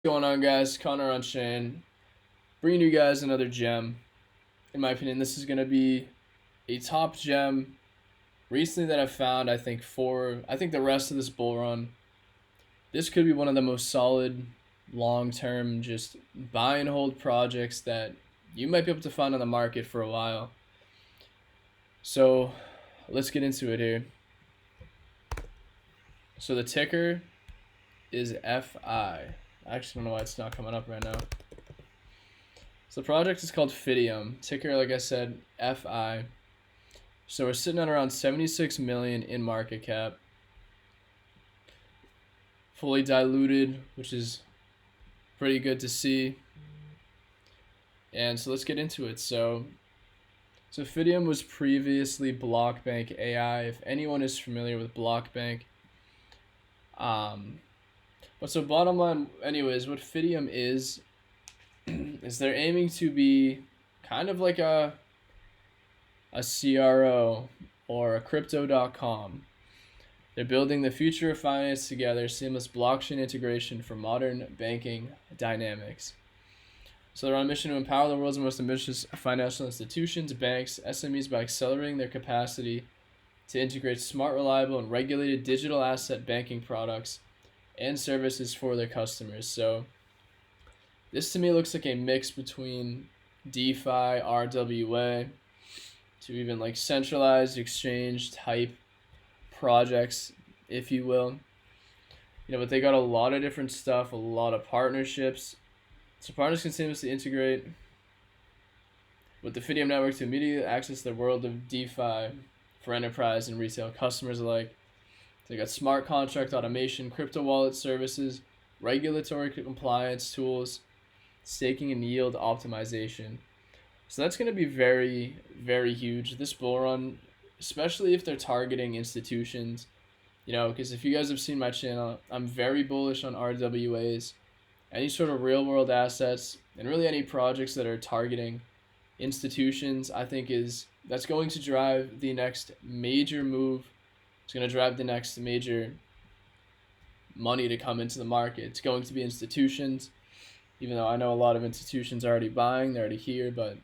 Going on, guys? Connor on Shane, bringing you guys another gem. In my opinion, this is going to be a top gem recently that I've found. I think the rest of this bull run, this could be one of the most solid long term just buy and hold projects that you might be able to find on the market for a while. So let's get into it here. So the ticker is FI. I actually don't know why it's not coming up right now. So the project is called Fideum. Ticker, like I said, FI. So we're sitting at around 76 million in market cap. Fully diluted, which is pretty good to see. And so let's get into it. So Fideum was previously blockbank AI. If anyone is familiar with blockbank, but so bottom line, anyways, what Fideum is they're aiming to be kind of like a CRO or a crypto.com. They're building the future of finance together, seamless blockchain integration for modern banking dynamics. So they're on a mission to empower the world's most ambitious financial institutions, banks, SMEs by accelerating their capacity to integrate smart, reliable, and regulated digital asset banking products and services for their customers. So this to me looks like a mix between DeFi, RWA, to even like centralized exchange type projects, if you will. But they got a lot of different stuff, a lot of partnerships. So partners can seamlessly integrate with the Fideum network to immediately access the world of DeFi for enterprise and retail customers alike. They got smart contract automation, crypto wallet services, regulatory compliance tools, staking and yield optimization. So that's going to be very, very huge this bull run, especially if they're targeting institutions. Because if you guys have seen my channel, I'm very bullish on RWAs, any sort of real world assets, and really any projects that are targeting institutions. I think that's going to drive the next major move. It's going to drive the next major money to come into the market. It's going to be institutions, even though I know a lot of institutions are already buying, they're already here, but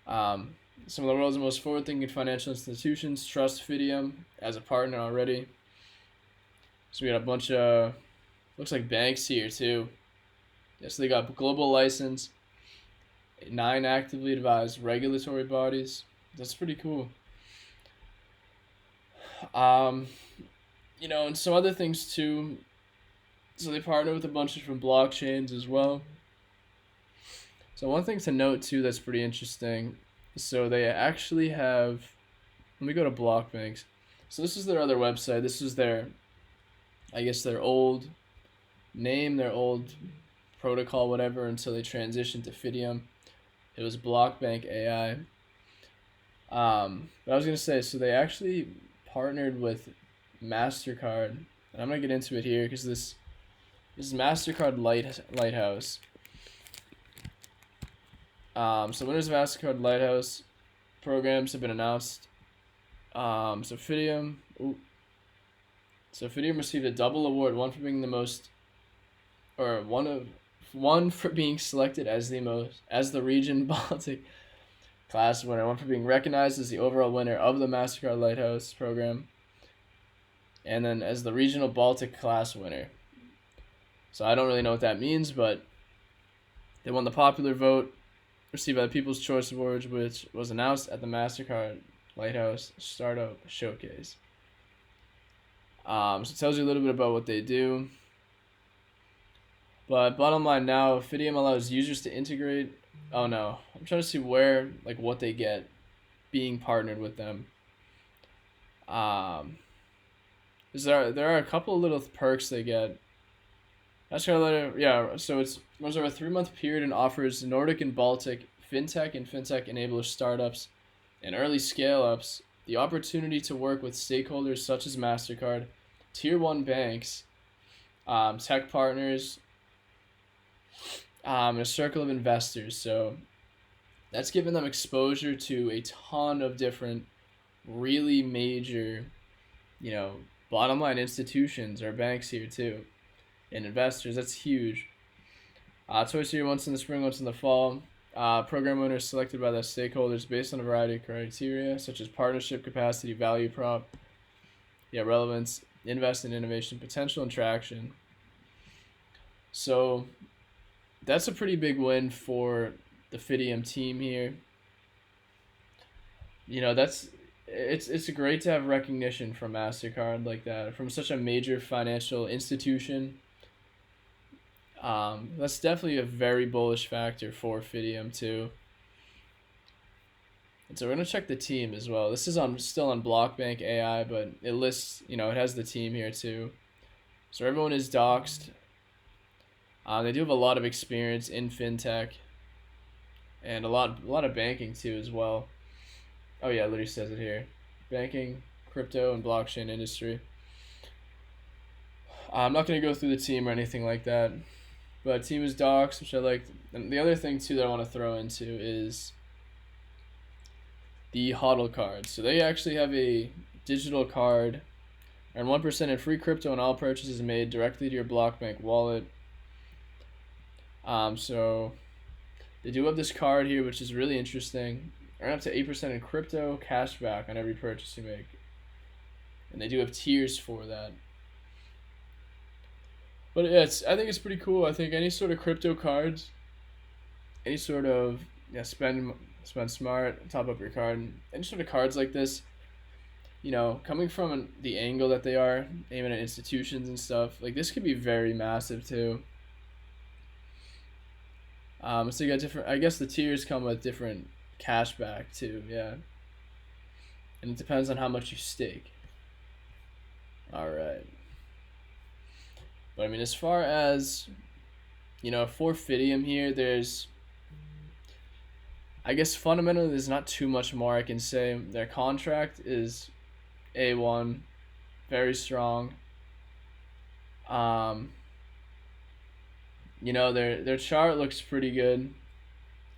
some of the world's most forward-thinking financial institutions trust Fideum as a partner already. So we got a bunch of, looks like banks here too. Yes, they got global license, 9 actively advised regulatory bodies. That's pretty cool. And some other things too. So they partner with a bunch of different blockchains as well. So one thing to note too that's pretty interesting. So they actually have, let me go to blockbanks. So this is their other website. This is their old name, their old protocol, whatever, until they transitioned to Fideum. It was blockbank AI. But I was gonna say, so they actually partnered with MasterCard, and I'm gonna get into it here because this is MasterCard Lighthouse. So winners of MasterCard Lighthouse programs have been announced. So Fideum received a double award, one for being selected as the region Baltic class winner, one for being recognized as the overall winner of the MasterCard Lighthouse program, and then as the regional Baltic class winner. So I don't really know what that means, but they won the popular vote received by the People's Choice Awards, which was announced at the MasterCard Lighthouse Startup Showcase. So it tells you a little bit about what they do. But bottom line now, Fideum allows users to integrate. Oh no, I'm trying to see what they get being partnered with them. There are a couple of little perks they get. So it runs over a 3-month period and offers Nordic and Baltic fintech and fintech enabler startups and early scale-ups the opportunity to work with stakeholders such as MasterCard, Tier 1 banks, tech partners, and a circle of investors. So that's given them exposure to a ton of different really major, bottom line institutions or banks here too. and investors. That's huge. Twice a year, once in the spring, once in the fall. Program owners selected by the stakeholders based on a variety of criteria, such as partnership, capacity, value prop, relevance, invest in innovation, potential, and traction. So that's a pretty big win for the Fideum team here. It's great to have recognition from MasterCard like that, from such a major financial institution. That's definitely a very bullish factor for Fideum too. And so we're gonna check the team as well. This is still on blockbank AI, but it lists, it has the team here too. So everyone is doxed. They do have a lot of experience in fintech, and a lot of banking too as well. Oh yeah, it literally says it here: banking, crypto, and blockchain industry. I'm not gonna go through the team or anything like that, but team is docs, which I like. And the other thing too that I want to throw into is the HODL card. So they actually have a digital card, earn 1% in free crypto on all purchases made directly to your blockbank wallet. So they do have this card here, which is really interesting. Earn up to 8% in crypto cash back on every purchase you make. And they do have tiers for that. But yeah, I think it's pretty cool. I think any sort of crypto cards, any sort of spend smart, top up your card, any sort of cards like this, coming from the angle that they are aiming at institutions and stuff, like this could be very massive too. So you got different. I guess the tiers come with different cash back too. Yeah, and it depends on how much you stake. All right. But I mean, as far as for Fideum here, I guess fundamentally there's not too much more I can say. Their contract is A1, very strong. Their chart looks pretty good.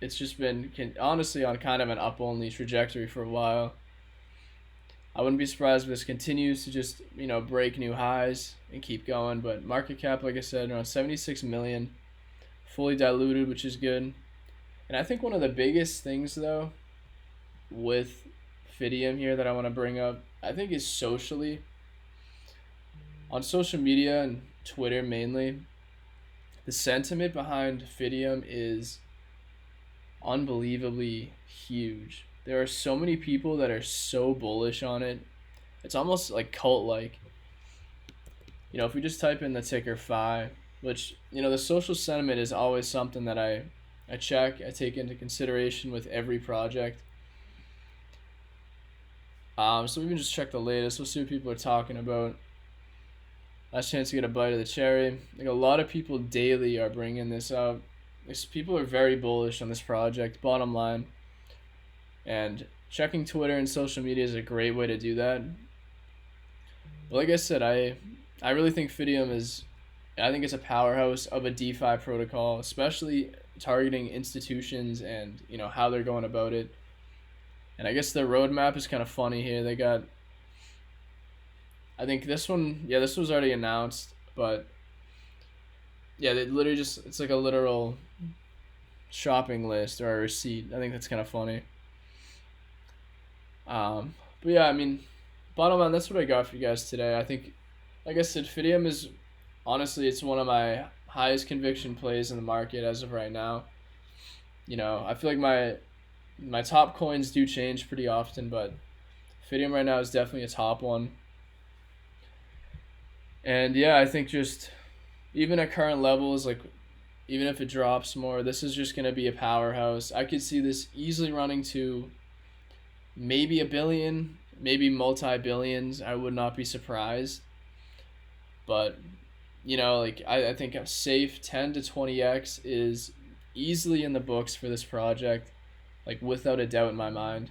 It's just been honestly on kind of an up only trajectory for a while. I wouldn't be surprised if this continues to just break new highs and keep going. But market cap, like I said, around 76 million, fully diluted, which is good. And I think one of the biggest things though with Fideum here that I want to bring up, I think, is socially. On social media and Twitter mainly, the sentiment behind Fideum is unbelievably huge. There are so many people that are so bullish on it. It's almost like cult-like. If we just type in the ticker FI, which, the social sentiment is always something that I check, I take into consideration with every project. So we can just check the latest. We'll see what people are talking about. Last chance to get a bite of the cherry. Like, a lot of people daily are bringing this up. People are very bullish on this project, bottom line. And checking Twitter and social media is a great way to do that. But like I said, I really think Fideum I think it's a powerhouse of a DeFi protocol, especially targeting institutions and how they're going about it. And I guess their roadmap is kind of funny here. They got, I think this one, this was already announced, but they literally it's like a literal shopping list or a receipt. I think that's kind of funny. But yeah, I mean, bottom line, that's what I got for you guys today. I think, like I said, Fideum is honestly, it's one of my highest conviction plays in the market as of right now. I feel like my top coins do change pretty often, but Fideum right now is definitely a top one. And yeah, I think just even at current levels, like even if it drops more, this is just going to be a powerhouse. I could see this easily running to maybe $1 billion, maybe multi-billions. I would not be surprised. But, I think a safe 10 to 20x is easily in the books for this project, like without a doubt in my mind.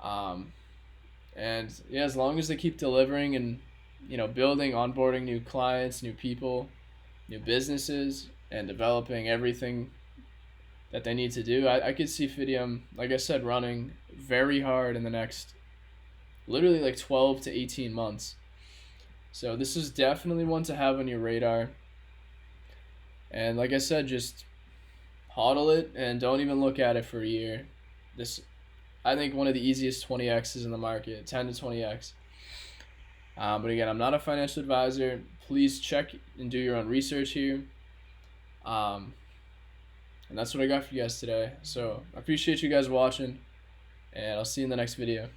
And yeah, as long as they keep delivering and, building, onboarding new clients, new people, new businesses, and developing everything that they need to do, I could see Fideum, like I said, running very hard in the next literally like 12 to 18 months. So this is definitely one to have on your radar. And like I said, just hodl it and don't even look at it for a year. This, I think, one of the easiest 20x's in the market, 10 to 20x. But again, I'm not a financial advisor. Please check and do your own research here. And that's what I got for you guys today. So I appreciate you guys watching, and I'll see you in the next video.